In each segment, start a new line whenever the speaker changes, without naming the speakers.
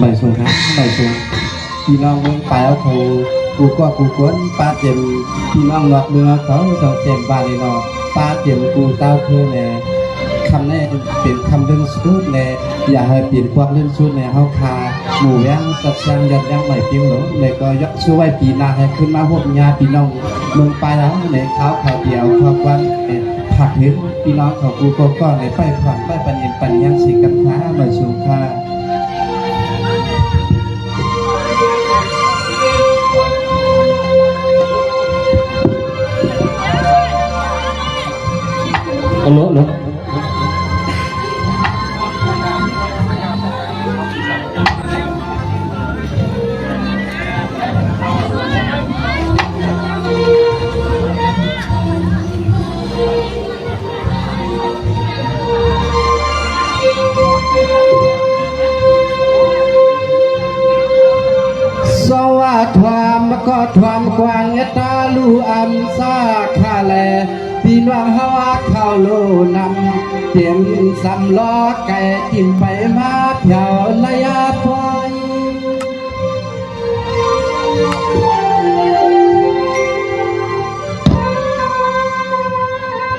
bài xuống khác bài xuốngพี่น้องเมืองไปเอาเขากูก็กูกวนป้าเจ็มพี่น้องนอกเมืองเขาสองเจ็มบาลีนอป้าเจ็มกูเต้าคือแน่คำนี้เป็นคำเรื่องสุดแน่อย่าให้เปลี่ยนความเรื่องสุดแน่เฮาคาหมู่ยังสัตว์ยังยัดยังไม่เพียงหรอกเลยก็ยกช่วยปีนาให้ขึ้นมาพบญาพี่น้องเมืองไปแล้วในเขาเดียวเขาวันผักเห็นพี่น้องเขากูก็ในไปผ่านไปปัญญาปัญญาสิกันค้ามาสู่ค่าลดสวัสดิ์ความก็ความกว้างตาลูอัมซาคาแลพี่น้องเฮาเข้าโลนำเตรียมสำล้อไก่จิ้มไปมาเที่ยวในอาพอย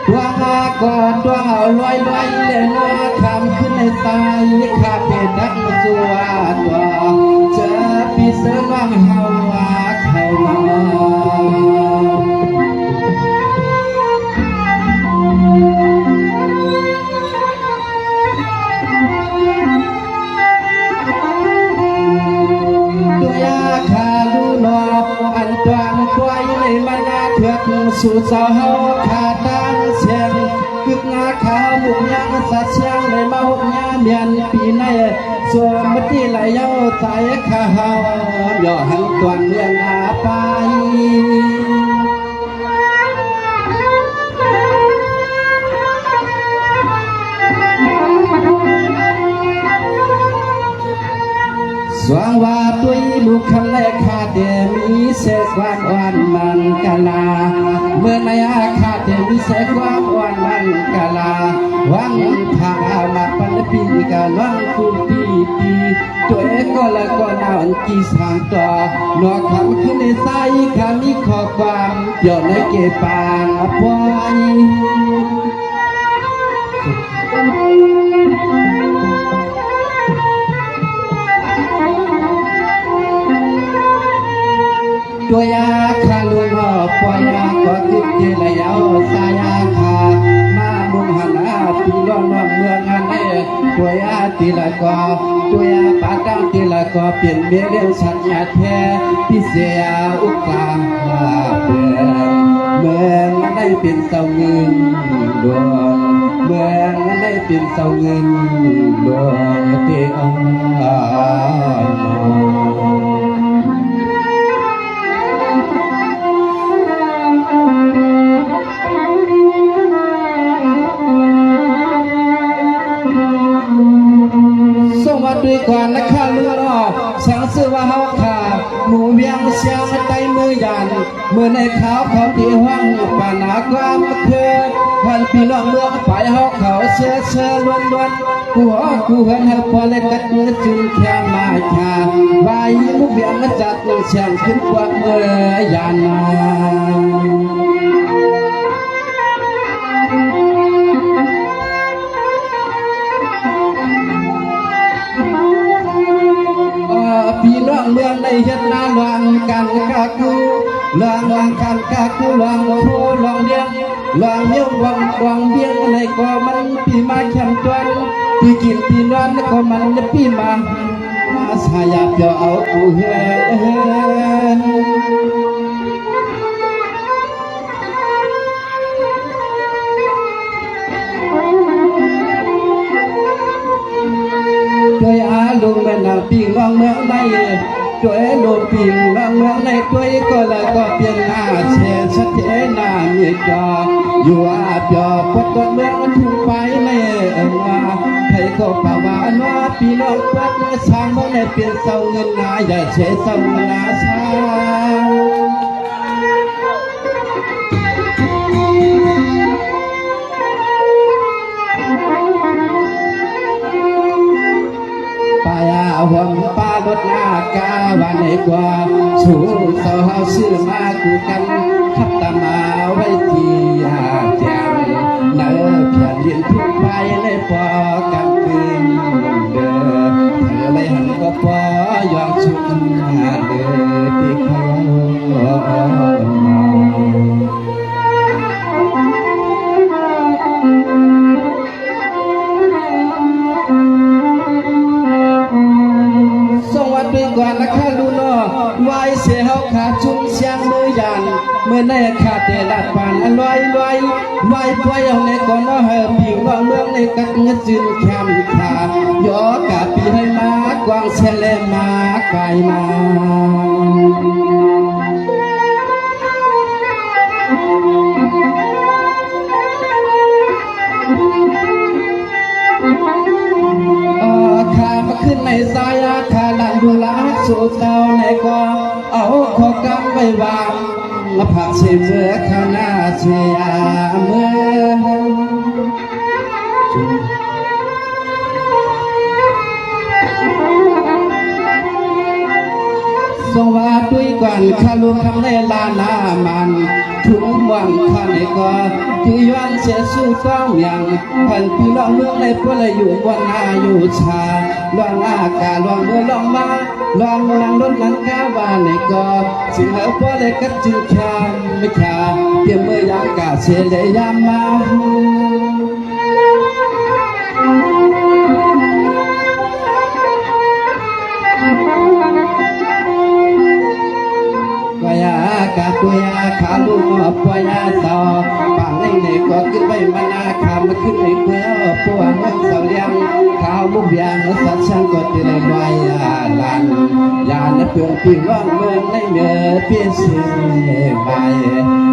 ตัวมาก่อนตัวเอาลอยเลยนะคำขึ้นในตายข้าเป็นนักสัวตัวเจอพี่เสือว่างเฮาเข้ามาสู่สาวเฮาขาตั้งเสียงกึกงาขาวมุกยังสัดเชียงในมาหกงาเมียนปีในส่วนมติไหลเย้าใจข้าเฮาย่อหันตวนเมืองอาไปสว่างว่าตุยลูกคำแรกขาดเดมีเสกความอ่อนมันกะลาเมื่อในอาคาเดมีเสกความอ่อนมันกะลาวังทางอามาปันปีกะวังคูปีตัวเองก็ละก็น่าอันกีสามต่อนอคำขึ้นในใจคำมีข้อความย่อในเก็บปางอภัยตัวยาคาลุงหอบปอยาก็ติดที่ละยาวสายาคามาบุญหันอาปีร้อนน้องเมืองอันนี้ตัวยาตีละก็ตัวยาปาตั้งตีละก็เปลี่ยนเมียเรื่องสัญญาแท้พิเศษอุกาเปลี่ยนเมืองอันได้เป็นเสาเงินดวงเมืองอันได้เป็นเสาเงินดวงเตียงด้วยความนักข่าวเรือรอช่างสื่อว่าเฮาขาหมู่เวียงเสียงใจมือยันเมื่อในขาวเขาที่ห้องปานาความเคยวันพี่น้องเมืองไปเฮาเขาเชื่อล้วนกูเห็นเฮาพอเล็กกัดมือจึงแค่มาชาใบมุกเวียงจัดเสียงขึ้นกว่าเมื่อยานาพี่น้องเมืองในเฮ็ดนาลวงกันกะกูลวงกันกะกูลวงโอ้ลวงเลี้ยงลวงเลี้ยงลวงเบี้ยงในก็มันปีมาแคมจวนที่กินที่นอนก็มันปีมาสายาเปียวเอากูเฮ็ดด้วยอาลุงแม่นางปีงองเมืองในด้วยลูกปีงองเมืองในด้วยก็ละก็เปลี่ยนหน้าเชชัดเจนหน้ามีจออยู่อาบยอปดตัวเมืองทุ่งไปในว่าให้ก็ป่าวาน้อปีน้องปัดช้างเมื่อในเปลี่ยนเสาเงินนาอย่าเชเสาเงินนาช้างหวมปา บทหน้ากาวันในกว่าสู่ต่อเฮาชื่อมากูกันขับตามาไว้ที่แจ่มเนื้อเพียนยินทุกไปในปอกำคืนเด้อเธอไม่หันก็ปอยอมชุดเด้อที่เขากว่านักข่าวดูนอไว้เสียเฮาขาดชุนเสียงมือยันเมื่อในขาดเตลัดปานอร่อยไว้ป่วยเอาในก่อนเฮาผิวเมืองในกักเงจืนแคมขายอกะปีให้มากวางเชลมาไกลมาขึ้นในสายอาคาลันดูลาสู่เต้าในกอเอาขอกำไว้วางมาผักเสียเมื่อข้าวหน้าเสียเมื่อสวัสดีก่อนข้าลูกคำในลานามันถุงวังข้าในก็ที่ย้อนเสียสู้ต้องอย่างพันพี่น้องเมืองในพวกเราอยู่บนนาอยู่ชาลองอากาศลองเมื่อลองมาลองนั่งรถนั่งก้าวบ้านในก็สิ่งเหล่าพวกเรากัดจึงคามไม่ขาดเตรียมเมื่อยามกาเสียเลยยามมาตัวยาขาลูกปวยาต่อปางในเด็กก็ขึ้นไปมานาขามมาขึ้นในเพื่อปวงเมืองเสาเลี้ยงข้าวมุกยางสัตว์ช่างก็ตีเลยลอยลันยานเปลืองปีว่างเมืองในเนื้อพี่เสียใบ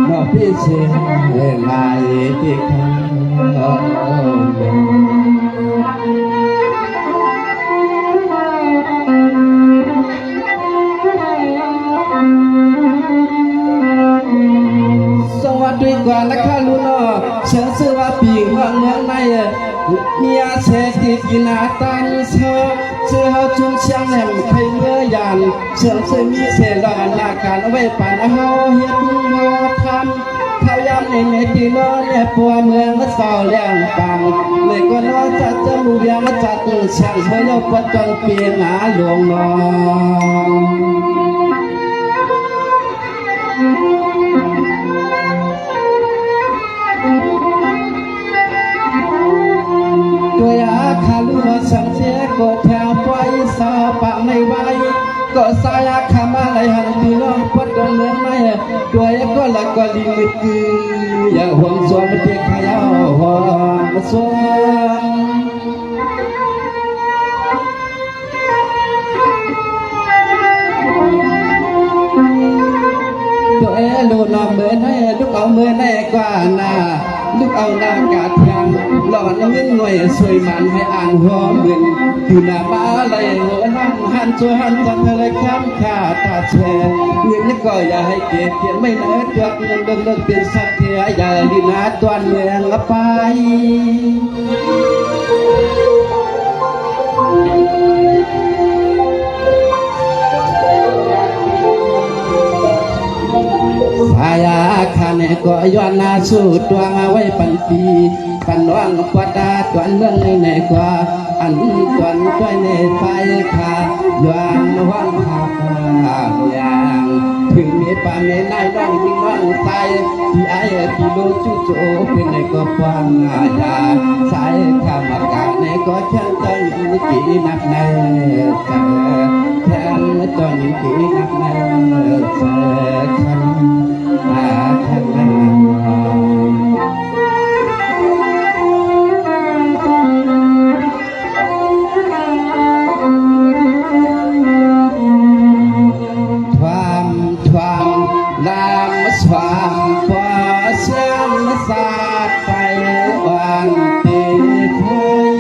นอพี่เสียใบที่เขาด้วยกว่านักข่าวรู้นอเชื่อสื่อว่าปีกว่าเมืองในเมียเศรษฐกินาตันเชื่อเฮาจุนเชียงแหลมใครเมื่อยานเชื่อสื่อมีเสลานาการเอาไว้ป่านเฮาเฮ็ดเฮาทำเขาย้ำในเมตีนอเนี่ยปัวเมืองก็เศร้าเลี้ยงปังเลยก็นอจัดจมูกยางมาจัดเชียงเมื่อยกปัดจนเปลี่ยนหาหลวงนอตัวยาขาลูกสังเสียก็แถวปล่อยสาปากไม่ไหวก็สายาขามาไหลหันพี่น้องพัดดงเมืองไม่ตัวยาก็ละก็ลิงลืออย่าห่วงสวมเด็กขยาวห่วงสวมตัวลูกน้องเมื่อไหร่ลูกเอาเมื่อไหร่กว่าหน้าลูกเอาหน้ากาดแทงหล่อนเงินหน่วยสวยมันให้อ่างหอมเงินอยู่หน้าบ้าเลยหัวนั่งหันช่วยหันจันทร์เลยข้ามขาตาแชร์เงินนี่ก็อย่าให้เกียรติไม่เนื้อตัวเงินเดินเป็นสักเทียอย่าดินาตัวเมืองละไปอายาขันก็ย้อนนาสู้ตัวมาไว้ปันปีปันว่างปวดตาตัวเรื่องในกว่าอันตัวช่วยในไฟขาย้อนว่างขาอย่างถึงมีป่ามีนายน้องยิ่งน้องใส่พี่ไอ้พี่โลจุโจเป็นในก็ฟังยาสายข้ามอากาศในก็เช่นใจกี่นับในเจอแทนจนกี่นับในเจอคันคันลามสวามพอเชื่อมสาไปวันตีไทย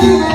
า